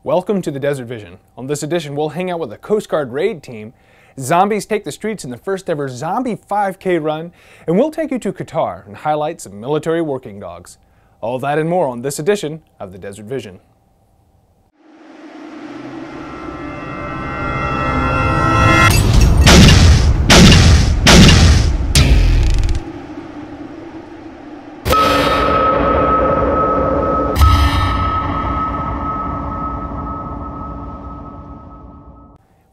Welcome to the Desert Vision. On this edition, we'll hang out with a Coast Guard raid team, zombies take the streets in the first ever zombie 5K run, and we'll take you to Qatar and highlight some military working dogs. All that and more on this edition of the Desert Vision.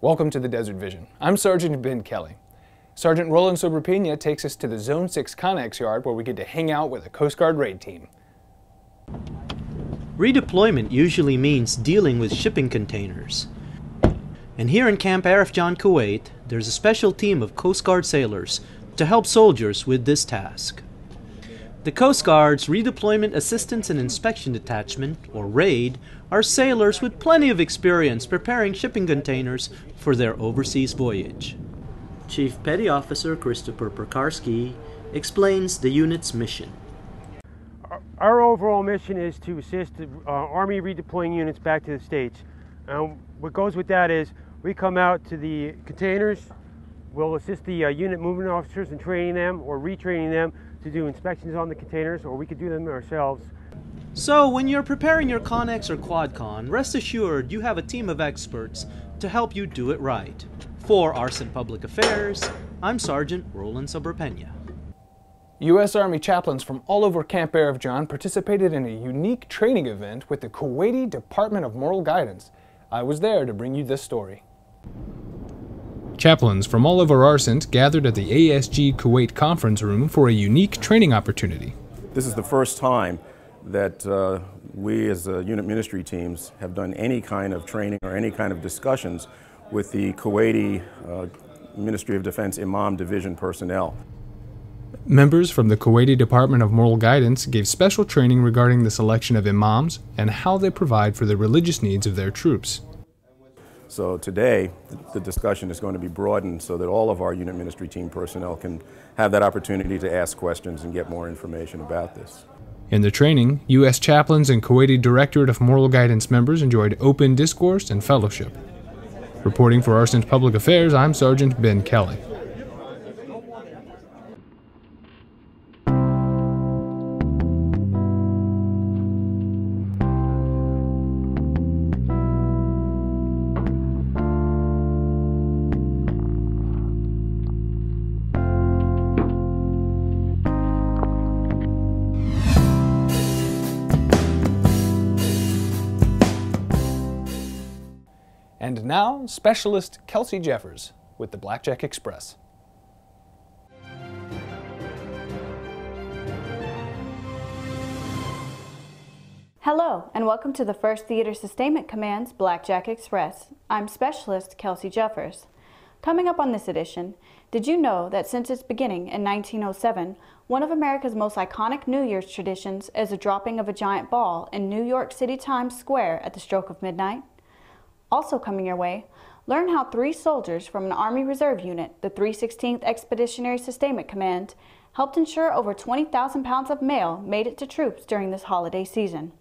Welcome to the Desert Vision. I'm Sergeant Ben Kelly. Sergeant Roland Sobrepina takes us to the Zone 6 Connex Yard where we get to hang out with a Coast Guard raid team. Redeployment usually means dealing with shipping containers. And here in Camp Arif, Kuwait, there's a special team of Coast Guard sailors to help soldiers with this task. The Coast Guard's Redeployment Assistance and Inspection Detachment, or RAID, are sailors with plenty of experience preparing shipping containers for their overseas voyage. Chief Petty Officer Christopher Perkarski explains the unit's mission. Our overall mission is to assist the Army redeploying units back to the States. What goes with that is we come out to the containers, we'll assist the unit movement officers in training them or retraining them to do inspections on the containers, or we could do them ourselves. So when you're preparing your Connex or QuadCon, rest assured you have a team of experts to help you do it right. For ARCENT Public Affairs, I'm Sergeant Roland Sobrepina. U.S. Army chaplains from all over Camp Arif participated in a unique training event with the Kuwaiti Department of Moral Guidance. I was there to bring you this story. Chaplains from all over ARCENT gathered at the ASG Kuwait conference room for a unique training opportunity. This is the first time that we as unit ministry teams have done any kind of training or any kind of discussions with the Kuwaiti Ministry of Defense Imam Division personnel. Members from the Kuwaiti Department of Moral Guidance gave special training regarding the selection of imams and how they provide for the religious needs of their troops. So today, the discussion is going to be broadened so that all of our unit ministry team personnel can have that opportunity to ask questions and get more information about this. In the training, U.S. chaplains and Kuwaiti Directorate of Moral Guidance members enjoyed open discourse and fellowship. Reporting for ARCENT Public Affairs, I'm Sergeant Ben Kelly. And now, Specialist Kelsey Jeffers with the Blackjack Express. Hello, and welcome to the 1st Theater Sustainment Command's Blackjack Express. I'm Specialist Kelsey Jeffers. Coming up on this edition, did you know that since its beginning in 1907, one of America's most iconic New Year's traditions is the dropping of a giant ball in New York City Times Square at the stroke of midnight? Also coming your way, learn how 3 soldiers from an Army Reserve unit, the 316th Expeditionary Sustainment Command, helped ensure over 20,000 pounds of mail made it to troops during this holiday season.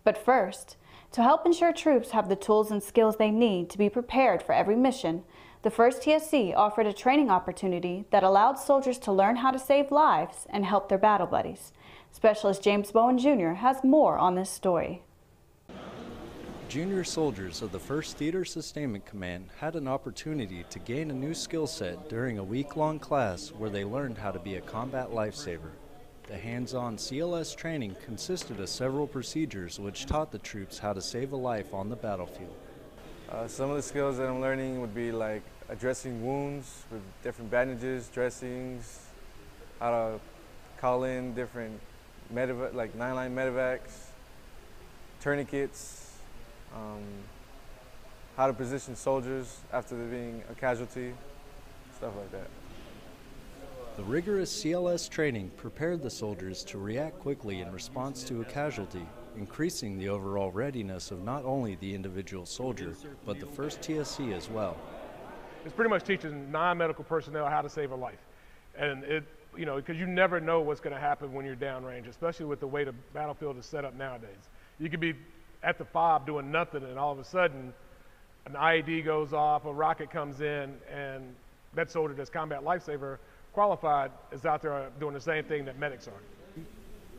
But first, to help ensure troops have the tools and skills they need to be prepared for every mission, the 1st TSC offered a training opportunity that allowed soldiers to learn how to save lives and help their battle buddies. Specialist James Bowen Jr. has more on this story. Junior soldiers of the 1st Theater Sustainment Command had an opportunity to gain a new skill set during a week-long class where they learned how to be a combat lifesaver. The hands-on CLS training consisted of several procedures which taught the troops how to save a life on the battlefield. Some of the skills that I'm learning would be like addressing wounds with different bandages, dressings, how to call in different like 9-line medevacs, tourniquets, how to position soldiers after there being a casualty, stuff like that. The rigorous CLS training prepared the soldiers to react quickly in response to a casualty, increasing the overall readiness of not only the individual soldier, but the 1st TSC as well. It's pretty much teaching non-medical personnel how to save a life. And because you never know what's going to happen when you're downrange, especially with the way the battlefield is set up nowadays. You could be at the fob doing nothing, and all of a sudden an IED goes off, a rocket comes in, and that soldier that's combat lifesaver qualified is out there doing the same thing that medics are.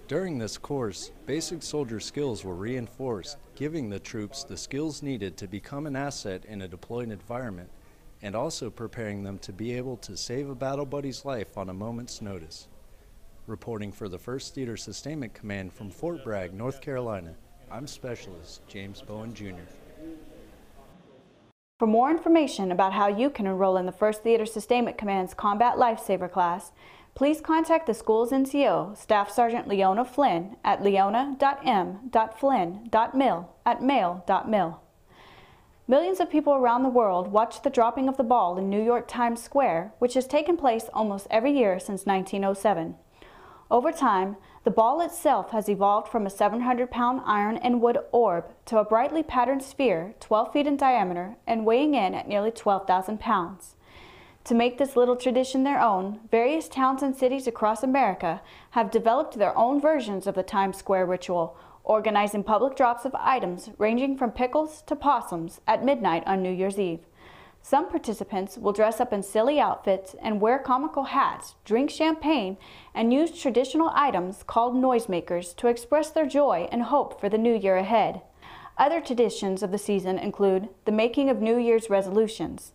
During this course, basic soldier skills were reinforced, giving the troops the skills needed to become an asset in a deployed environment, and also preparing them to be able to save a battle buddy's life on a moment's notice. Reporting for the 1st Theater Sustainment Command from Fort Bragg, North Carolina, I'm Specialist James Bowen Jr. For more information about how you can enroll in the 1st Theater Sustainment Command's Combat Lifesaver class, please contact the school's NCO, Staff Sergeant Leona Flynn, at leona.m.flynn.mil@mail.mil. Millions of people around the world watched the dropping of the ball in New York Times Square, which has taken place almost every year since 1907. Over time, the ball itself has evolved from a 700-pound iron and wood orb to a brightly patterned sphere 12 feet in diameter and weighing in at nearly 12,000 pounds. To make this little tradition their own, various towns and cities across America have developed their own versions of the Times Square ritual, organizing public drops of items ranging from pickles to possums at midnight on New Year's Eve. Some participants will dress up in silly outfits and wear comical hats, drink champagne, and use traditional items called noisemakers to express their joy and hope for the new year ahead. Other traditions of the season include the making of New Year's resolutions.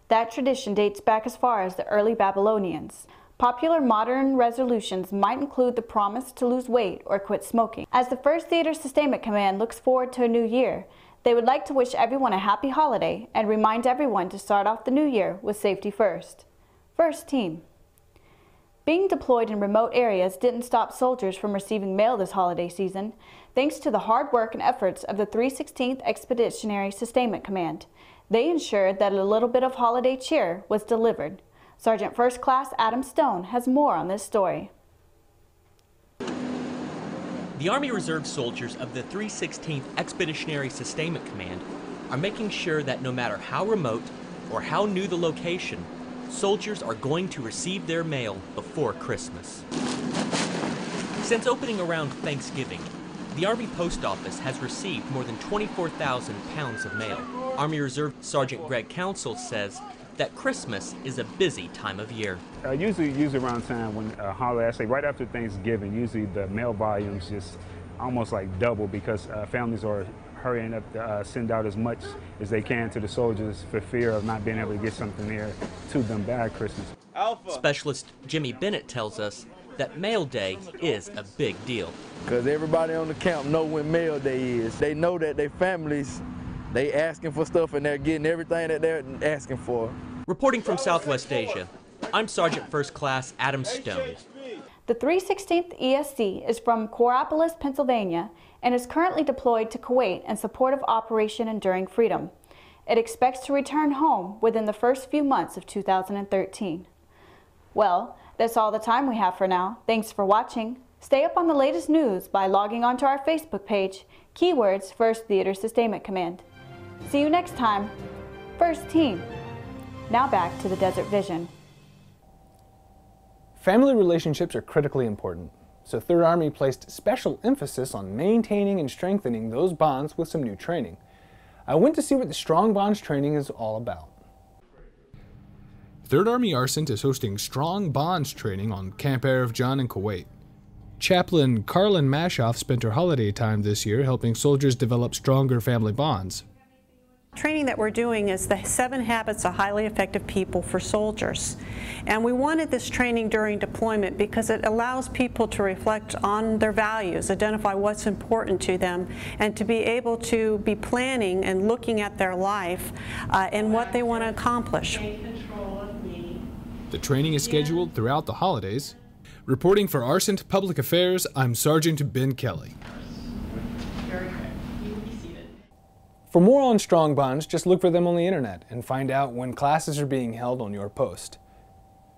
That tradition dates back as far as the early Babylonians. Popular modern resolutions might include the promise to lose weight or quit smoking. As the 1st Theater Sustainment Command looks forward to a new year, they would like to wish everyone a happy holiday and remind everyone to start off the new year with safety first. First Team. Being deployed in remote areas didn't stop soldiers from receiving mail this holiday season, thanks to the hard work and efforts of the 316th Expeditionary Sustainment Command. They ensured that a little bit of holiday cheer was delivered. Sergeant First Class Adam Stone has more on this story. The Army Reserve soldiers of the 316th Expeditionary Sustainment Command are making sure that no matter how remote or how new the location, soldiers are going to receive their mail before Christmas. Since opening around Thanksgiving, the Army Post Office has received more than 24,000 pounds of mail. Army Reserve Sergeant Greg Council says that Christmas is a busy time of year. Usually around time when holiday, I say right after Thanksgiving, usually the mail volumes just almost like double because families are hurrying up to send out as much as they can to the soldiers for fear of not being able to get something there to them by Christmas. Alpha. Specialist Jimmy Bennett tells us that Mail Day is a big deal. Because everybody on the camp know when Mail Day is. They know that their families, they asking for stuff and they're getting everything that they're asking for. Reporting from Southwest Asia, I'm Sergeant First Class Adam Stone. The 316th ESC is from Coraopolis, Pennsylvania, and is currently deployed to Kuwait in support of Operation Enduring Freedom. It expects to return home within the first few months of 2013. Well, that's all the time we have for now. Thanks for watching. Stay up on the latest news by logging onto our Facebook page, keywords 1st Theater Sustainment Command. See you next time. First Team. Now back to the Desert Vision. Family relationships are critically important, so 3rd Army placed special emphasis on maintaining and strengthening those bonds with some new training. I went to see what the Strong Bonds training is all about. 3rd Army ARCENT is hosting Strong Bonds training on Camp Arif Jan in Kuwait. Chaplain Carlin Mashoff spent her holiday time this year helping soldiers develop stronger family bonds. Training that we're doing is the 7 habits of highly effective people for soldiers. And we wanted this training during deployment because it allows people to reflect on their values, identify what's important to them, and to be able to be planning and looking at their life and what they want to accomplish. The training is scheduled throughout the holidays. Reporting for ARCENT Public Affairs, I'm Sergeant Ben Kelly. For more on Strong Bonds, just look for them on the internet and find out when classes are being held on your post.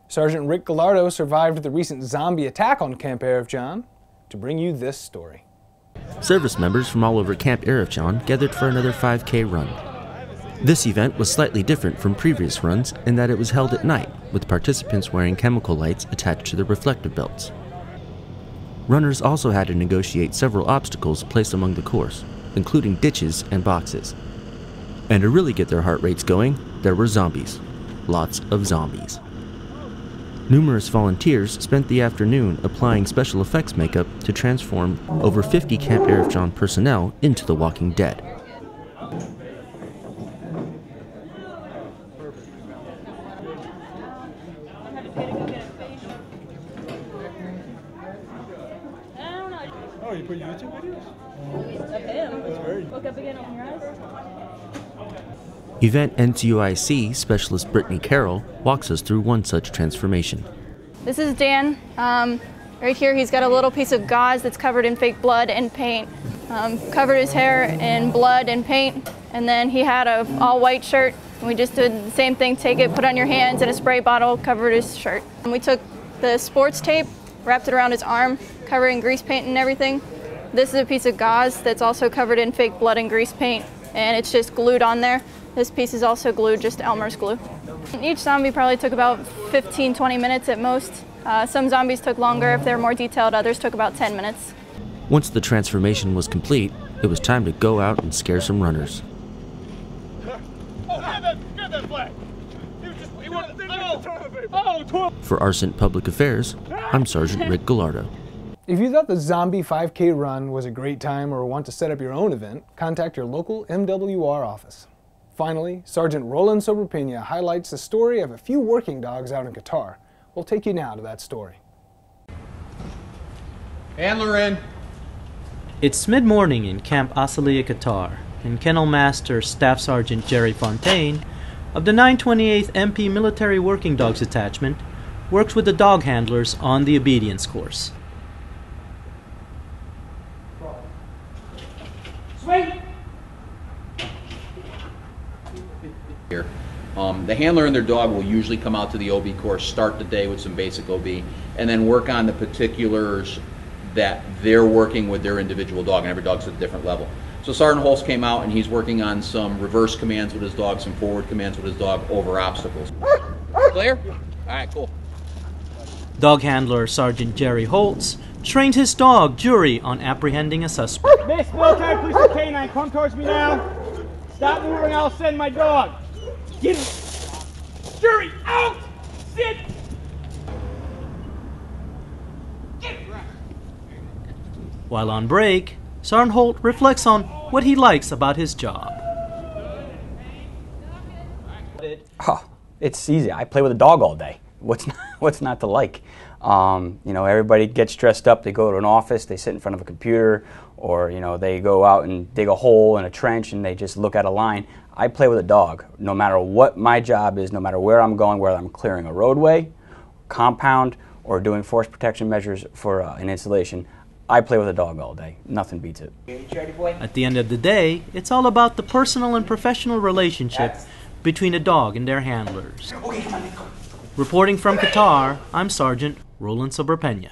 Sergeant Rick Gallardo survived the recent zombie attack on Camp Arif Jan to bring you this story. Service members from all over Camp Arif Jan gathered for another 5K run. This event was slightly different from previous runs in that it was held at night, with participants wearing chemical lights attached to their reflective belts. Runners also had to negotiate several obstacles placed along the course, including ditches and boxes. And to really get their heart rates going, there were zombies. Lots of zombies. Numerous volunteers spent the afternoon applying special effects makeup to transform over 50 Camp Arif John personnel into the Walking Dead. Oh, you put YouTube videos? Of him. That's very. Look up again, open your eyes. Event NCUIC specialist Brittany Carroll walks us through one such transformation. This is Dan. Right here he's got a little piece of gauze that's covered in fake blood and paint. Covered his hair in blood and paint, and then he had a all white shirt. And we just did the same thing, take it, put it on your hands, and a spray bottle covered his shirt. And we took the sports tape, wrapped it around his arm, covered in grease paint and everything. This is a piece of gauze that's also covered in fake blood and grease paint, and it's just glued on there. This piece is also glued, just Elmer's glue. Each zombie probably took about 15-20 minutes at most. Some zombies took longer if they're more detailed, others took about 10 minutes. Once the transformation was complete, it was time to go out and scare some runners. For ARCENT Public Affairs, I'm Sergeant Rick Gallardo. If you thought the Zombie 5K run was a great time or want to set up your own event, contact your local MWR office. Finally, Sergeant Roland Sobrepena highlights the story of a few working dogs out in Qatar. We'll take you now to that story. Handler in. It's mid-morning in Camp Asaliya, Qatar, and Kennel Master Staff Sergeant Jerry Fontaine of the 928th MP Military Working Dogs Attachment works with the dog handlers on the obedience course. Swing! Here. The handler and their dog will usually come out to the OB course, start the day with some basic OB, and then work on the particulars that they're working with their individual dog, and every dog's at a different level. So Sergeant Holst came out and he's working on some reverse commands with his dog, some forward commands with his dog over obstacles. Clear? All right, cool. Dog handler Sergeant Jerry Holtz trained his dog, Jury, on apprehending a suspect. Miss Military Police Canine, come towards me now. Stop moving, I'll send my dog. Get him. Jury, out! Sit! While on break, Sergeant Holt reflects on what he likes about his job. Oh, it's easy. I play with a dog all day. What's not to like? You know, everybody gets dressed up. They go to an office. They sit in front of a computer, or you know, they go out and dig a hole in a trench and they just look at a line. I play with a dog. No matter what my job is, no matter where I'm going, whether I'm clearing a roadway, compound, or doing force protection measures for an installation, I play with a dog all day. Nothing beats it. At the end of the day, it's all about the personal and professional relationship between a dog and their handlers. Reporting from Qatar, I'm Sergeant Roland Sobrepena.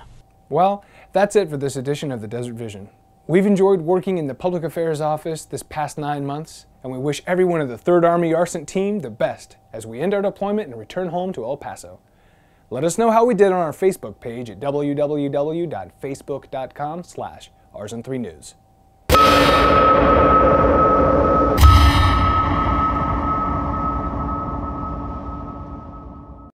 Well, that's it for this edition of the Desert Vision. We've enjoyed working in the Public Affairs Office this past 9 months, and we wish everyone of the 3rd Army ARCENT team the best as we end our deployment and return home to El Paso. Let us know how we did on our Facebook page at www.facebook.com/ARCENT3News.